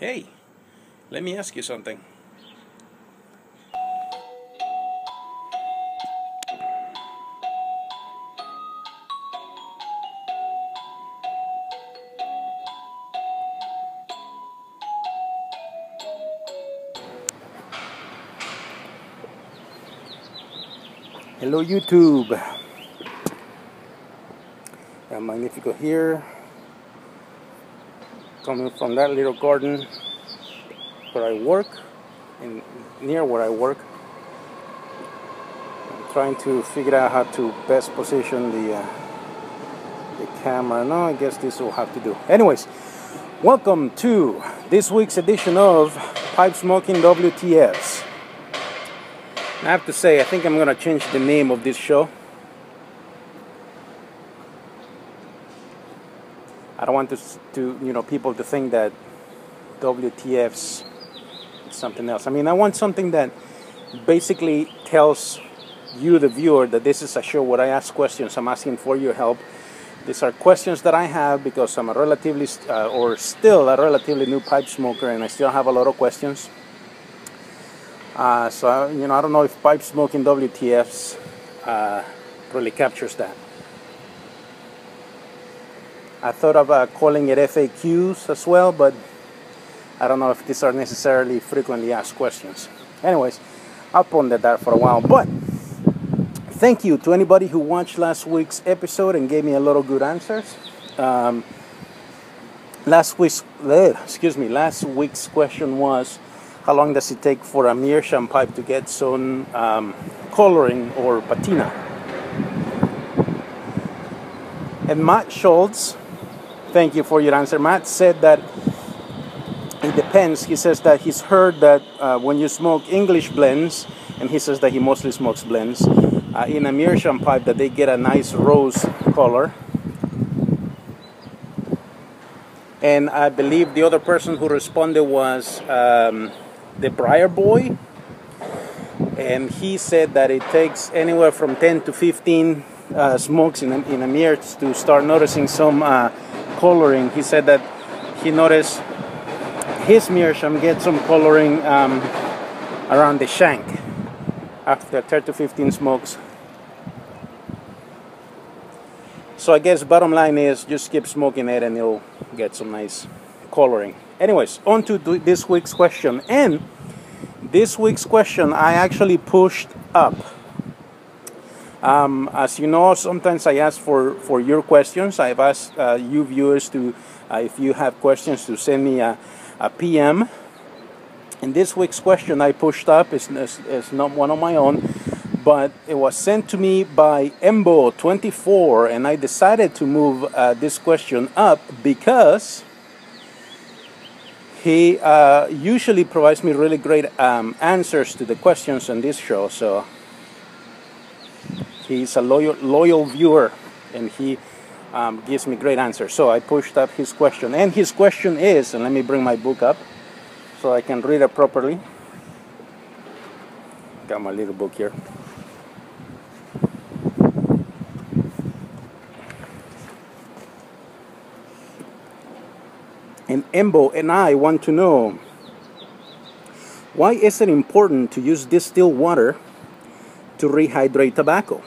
Hey, let me ask you something. Hello YouTube. Magnifico here, coming from that little garden where I work, and near where I work. I'm trying to figure out how to best position the camera. No, I guess this will have to do. Anyways, welcome to this week's edition of Pipe Smoking WTFs. I have to say, I think I'm going to change the name of this show. I don't want people to think that WTFs is something else. I mean, I want something that basically tells you, the viewer, that this is a show where I ask questions. I'm asking for your help. These are questions that I have because I'm still a relatively new pipe smoker, and I still have a lot of questions. So I don't know if Pipe Smoking WTFs really captures that. I thought of calling it FAQs as well, but I don't know if these are necessarily frequently asked questions. Anyways, I'll ponder that for a while. But thank you to anybody who watched last week's episode and gave me a lot of good answers. Last week's question was, how long does it take for a meerschaum pipe to get some coloring or patina? And Matt Schultz, thank you for your answer. Matt said that it depends. He says that he's heard that when you smoke English blends, and he says that he mostly smokes blends, in a meerschaum pipe, that they get a nice rose color. And I believe the other person who responded was the Briar Boy, and he said that it takes anywhere from 10 to 15 smokes in a mirror to start noticing some coloring. He said that he noticed his meerschaum get some coloring around the shank after 10 to 15 smokes. So I guess bottom line is just keep smoking it and it'll get some nice coloring. Anyways, on to this week's question. And this week's question I actually pushed up. As you know, sometimes I ask for your questions. I've asked you viewers to, if you have questions, to send me a PM. And this week's question I pushed up is not one of my own, but it was sent to me by Embo24, and I decided to move this question up because he usually provides me really great answers to the questions on this show. So he's a loyal viewer, and he gives me great answers. So I pushed up his question, and his question is, and let me bring my book up so I can read it properly. Got my little book here. And Embo and I want to know, why is it important to use distilled water to rehydrate tobacco?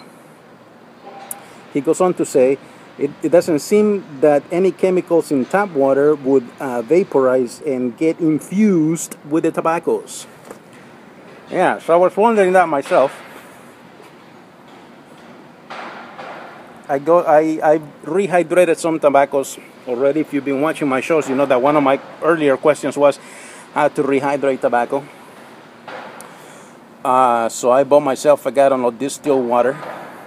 He goes on to say, it doesn't seem that any chemicals in tap water would vaporize and get infused with the tobaccos. Yeah, so I was wondering that myself. I rehydrated some tobaccos already. If you've been watching my shows, you know that one of my earlier questions was how to rehydrate tobacco. So I bought myself a gallon of distilled water.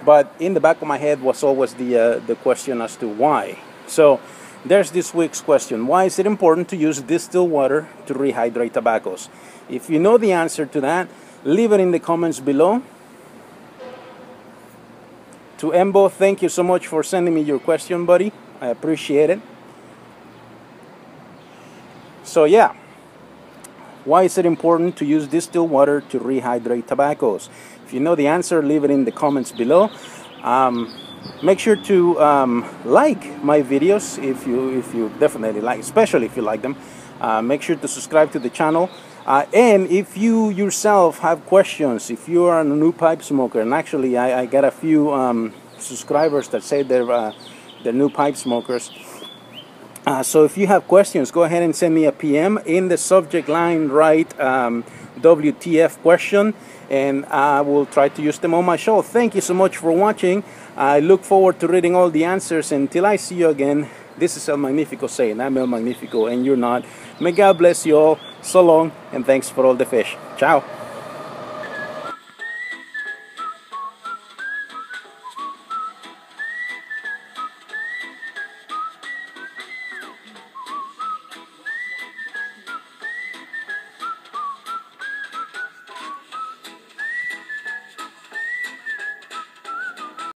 But in the back of my head was always the question as to why. So there's this week's question. Why is it important to use distilled water to rehydrate tobaccos? If you know the answer to that, leave it in the comments below. To Embo, thank you so much for sending me your question, buddy. I appreciate it. So yeah, why is it important to use distilled water to rehydrate tobaccos? If you know the answer, leave it in the comments below. Make sure to like my videos if you definitely like, especially if you like them. Make sure to subscribe to the channel. And if you yourself have questions, if you are a new pipe smoker, and actually I got a few subscribers that say they're new pipe smokers. So if you have questions, go ahead and send me a PM. In the subject line, write WTF question, and I will try to use them on my show. Thank you so much for watching. I look forward to reading all the answers. Until I see you again, this is El Magnifico saying, I'm El Magnifico and you're not. May God bless you all. So long, and thanks for all the fish. Ciao.